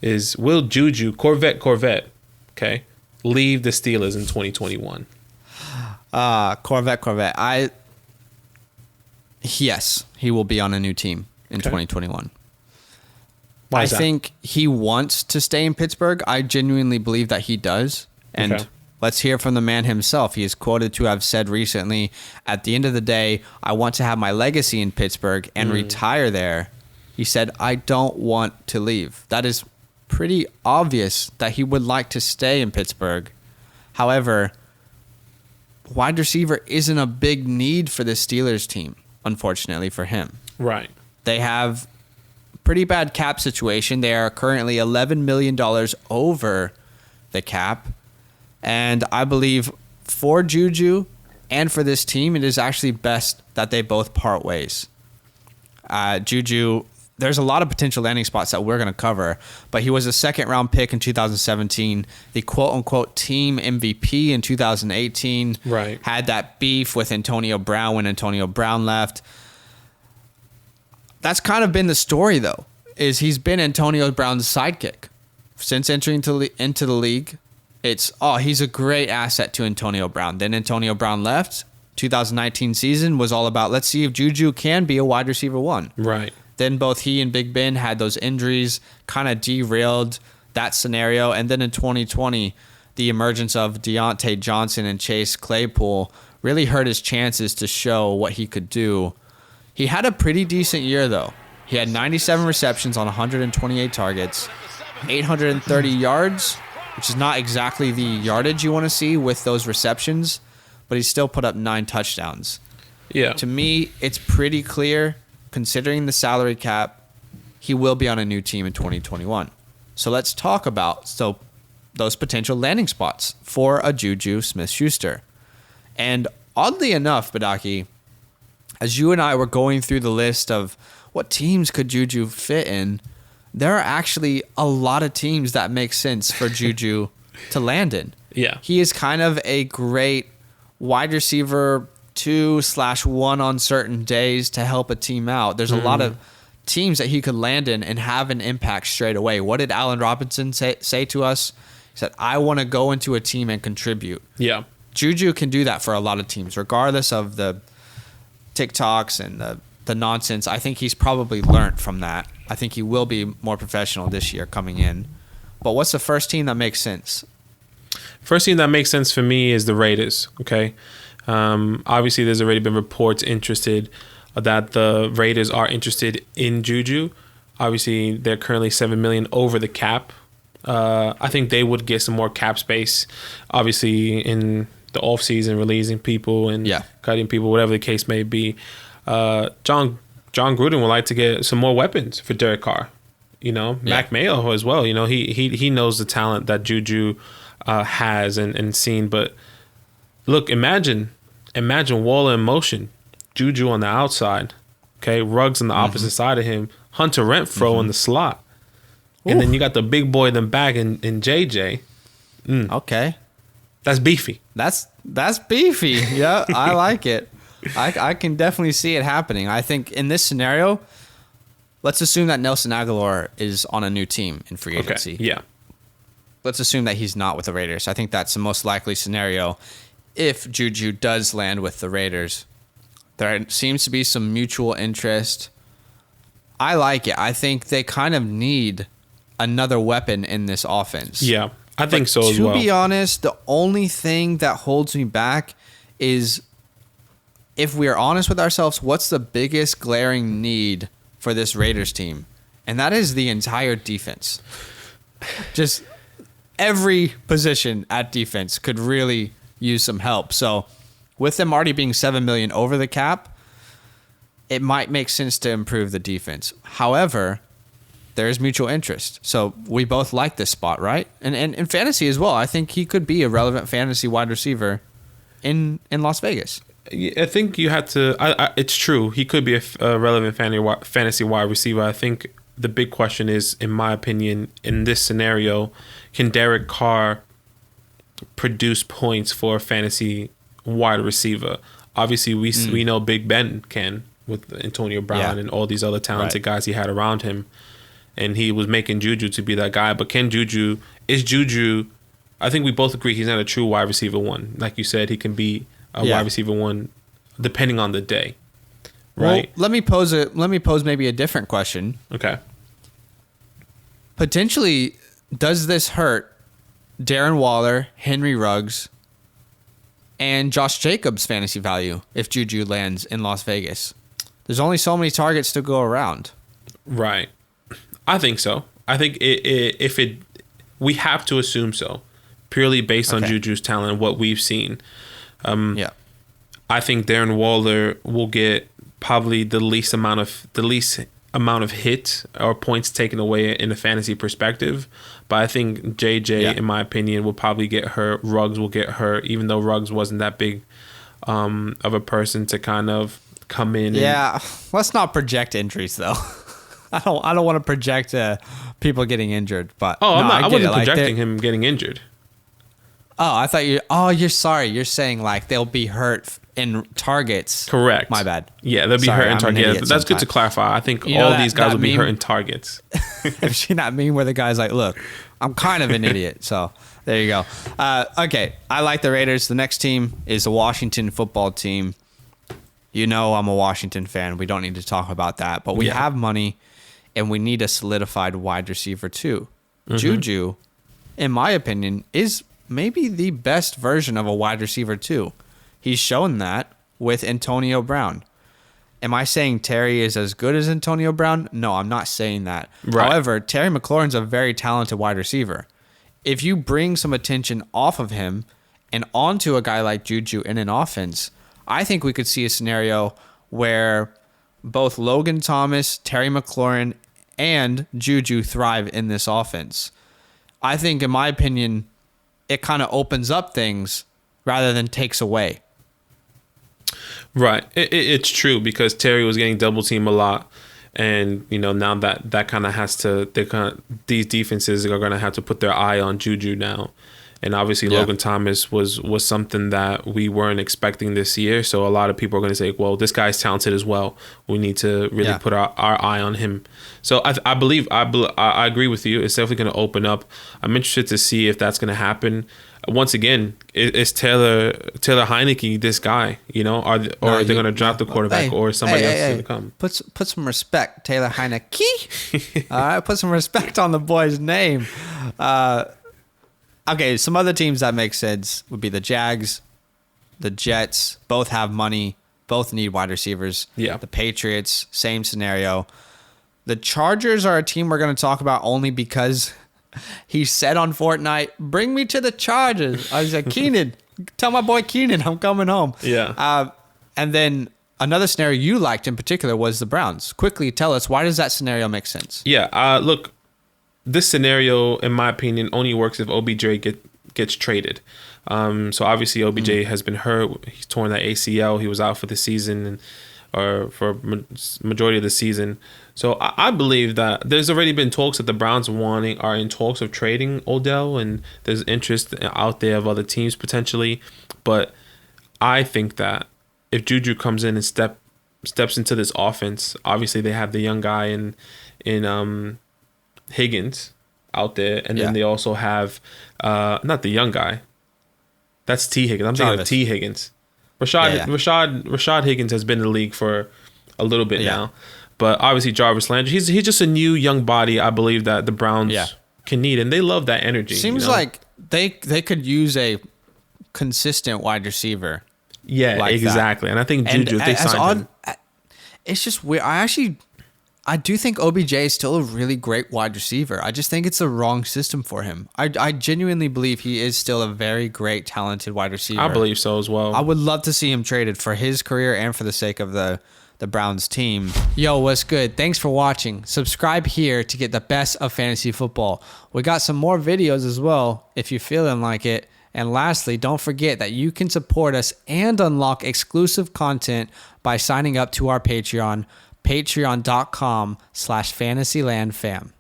is, will JuJu, Corvette, okay, leave the Steelers in 2021? Corvette. Yes, he will be on a new team in 2021. Why is I that? think he wants to stay in Pittsburgh. I genuinely believe that he does. And let's hear from the man himself. He is quoted to have said recently, at the end of the day, I want to have my legacy in Pittsburgh and retire there. He said, I don't want to leave. That is pretty obvious that he would like to stay in Pittsburgh. However, wide receiver isn't a big need for the Steelers team, unfortunately for him. Right. They have a pretty bad cap situation. They are currently $11 million over the cap. And I believe for JuJu and for this team, it is actually best that they both part ways. JuJu, there's a lot of potential landing spots that we're going to cover, but he was a second-round pick in 2017, the quote-unquote team MVP in 2018. Right. Had that beef with Antonio Brown when Antonio Brown left. That's kind of been the story, though, is he's been Antonio Brown's sidekick since entering into the league. It's, he's a great asset to Antonio Brown. Then Antonio Brown left. 2019 season was all about, let's see if JuJu can be a wide receiver one. Right. Then both he and Big Ben had those injuries, kind of derailed that scenario. And then in 2020, the emergence of Deontay Johnson and Chase Claypool really hurt his chances to show what he could do. He had a pretty decent year, though. He had 97 receptions on 128 targets, 830 yards, which is not exactly the yardage you want to see with those receptions, but he still put up 9 touchdowns. Yeah. To me, it's pretty clear, considering the salary cap, he will be on a new team in 2021. So let's talk about those potential landing spots for a JuJu Smith-Schuster. And oddly enough, Badaki, as you and I were going through the list of what teams could JuJu fit in, there are actually a lot of teams that make sense for JuJu to land in. Yeah. He is kind of a great wide receiver 2/1 on certain days to help a team out. There's a lot of teams that he could land in and have an impact straight away. What did Allen Robinson say to us? He said, I want to go into a team and contribute. Yeah. JuJu can do that for a lot of teams, regardless of the TikToks and the nonsense. I think he's probably learned from that. I think he will be more professional this year coming in. But what's the first team that makes sense? First team that makes sense for me is the Raiders, okay? Obviously, there's already been reports that the Raiders are interested in JuJu. Obviously, they're currently $7 million over the cap. I think they would get some more cap space, obviously, in the offseason, releasing people and cutting people, whatever the case may be. John Gruden would like to get some more weapons for Derek Carr. Mac Mayo as well. He knows the talent that JuJu has and seen. But look, imagine Waller in motion, JuJu on the outside, okay, Ruggs on the opposite side of him, Hunter Renfrow in the slot, and then you got the big boy in the back in JJ. Okay, that's beefy. That's beefy. Yeah, I like it. I can definitely see it happening. I think in this scenario, let's assume that Nelson Aguilar is on a new team in free agency. Okay. Yeah. Let's assume that he's not with the Raiders. I think that's the most likely scenario. If JuJu does land with the Raiders, there seems to be some mutual interest. I like it. I think they kind of need another weapon in this offense. Yeah, I think so as well. To be honest, the only thing that holds me back is, if we are honest with ourselves, what's the biggest glaring need for this Raiders team? And that is the entire defense. Just every position at defense could really use some help. So with them already being $7 million over the cap, it might make sense to improve the defense. However, there is mutual interest. So we both like this spot, right? And in fantasy as well. I think he could be a relevant fantasy wide receiver in Las Vegas. I think you had to. It's true. He could be a relevant fantasy wide receiver. I think the big question is, in my opinion, in this scenario, can Derek Carr produce points for a fantasy wide receiver? Obviously, we know Big Ben can with Antonio Brown and all these other talented guys he had around him. and he was making JuJu to be that guy. But is JuJu? I think we both agree he's not a true wide receiver one. Like you said, he can be a wide receiver one depending on the day. Right. Well, let me pose maybe a different question. Okay. Potentially, does this hurt Darren Waller, Henry Ruggs, and Josh Jacobs' fantasy value if JuJu lands in Las Vegas? There's only so many targets to go around. Right. I think so. I think we have to assume so, purely based on JuJu's talent, what we've seen. I think Darren Waller will get probably the least amount of hits or points taken away in a fantasy perspective. But I think JJ, in my opinion, will probably get hurt. Ruggs will get hurt, even though Ruggs wasn't that big of a person to kind of come in. Yeah, let's not project injuries though. I don't want to project people getting injured. But I wasn't projecting him getting injured. Oh, I thought you. Oh, you're sorry. You're saying like they'll be hurt in targets. Correct. My bad. Yeah, they'll be hurt in targets. But that's good to clarify. I think all these guys will be hurt in targets. Have you not meme where the guy's like, look, I'm kind of an idiot. So there you go. Okay, I like the Raiders. The next team is the Washington football team. You know I'm a Washington fan. We don't need to talk about that. But we have money, and we need a solidified wide receiver too. JuJu, in my opinion, is maybe the best version of a wide receiver too. He's shown that with Antonio Brown. Am I saying Terry is as good as Antonio Brown? No, I'm not saying that. Right. However, Terry McLaurin's a very talented wide receiver. If you bring some attention off of him and onto a guy like JuJu in an offense, I think we could see a scenario where both Logan Thomas, Terry McLaurin, and JuJu thrive in this offense. I think, in my opinion, it kind of opens up things rather than takes away. Right. It's true because Terry was getting double teamed a lot. And, now that kind of has to, these defenses are going to have to put their eye on JuJu now. And obviously Logan Thomas was something that we weren't expecting this year. So a lot of people are going to say, well, this guy's talented as well. We need to really put our eye on him. So I agree with you. It's definitely going to open up. I'm interested to see if that's going to happen. Once again, is Taylor Heineke this guy? Are they going to drop the quarterback or somebody else is going to come? Put some respect, Taylor Heineke. All right, put some respect on the boy's name. Okay, some other teams that make sense would be the Jags, the Jets. Both have money. Both need wide receivers. Yeah. The Patriots, same scenario. The Chargers are a team we're going to talk about only because he said on Fortnite, "Bring me to the Chargers." I was like, Keenan, tell my boy Keenan I'm coming home. Yeah. And then another scenario you liked in particular was the Browns. Quickly tell us, why does that scenario make sense? Yeah. Look. This scenario, in my opinion, only works if OBJ gets traded. So obviously OBJ has been hurt. He's torn that ACL. He was out for the season or for majority of the season. So I believe that there's already been talks that the Browns are in talks of trading Odell, and there's interest out there of other teams potentially. But I think that if JuJu comes in and steps into this offense, obviously they have the young guy in Higgins out there, and then they also have not the young guy. That's T. Higgins. I'm thinking of T. Higgins. Rashad Higgins has been in the league for a little bit now, but obviously Jarvis Landry. He's just a new young body. I believe that the Browns can need, and they love that energy. Seems like they could use a consistent wide receiver. Yeah, like exactly. That. And I think JuJu, if they signed him, it's just weird. I do think OBJ is still a really great wide receiver. I just think it's the wrong system for him. I genuinely believe he is still a very great, talented wide receiver. I believe so as well. I would love to see him traded for his career and for the sake of the Browns team. Yo, what's good? Thanks for watching. Subscribe here to get the best of fantasy football. We got some more videos as well if you're feeling like it. And lastly, don't forget that you can support us and unlock exclusive content by signing up to our Patreon, patreon.com/fantasylandfam.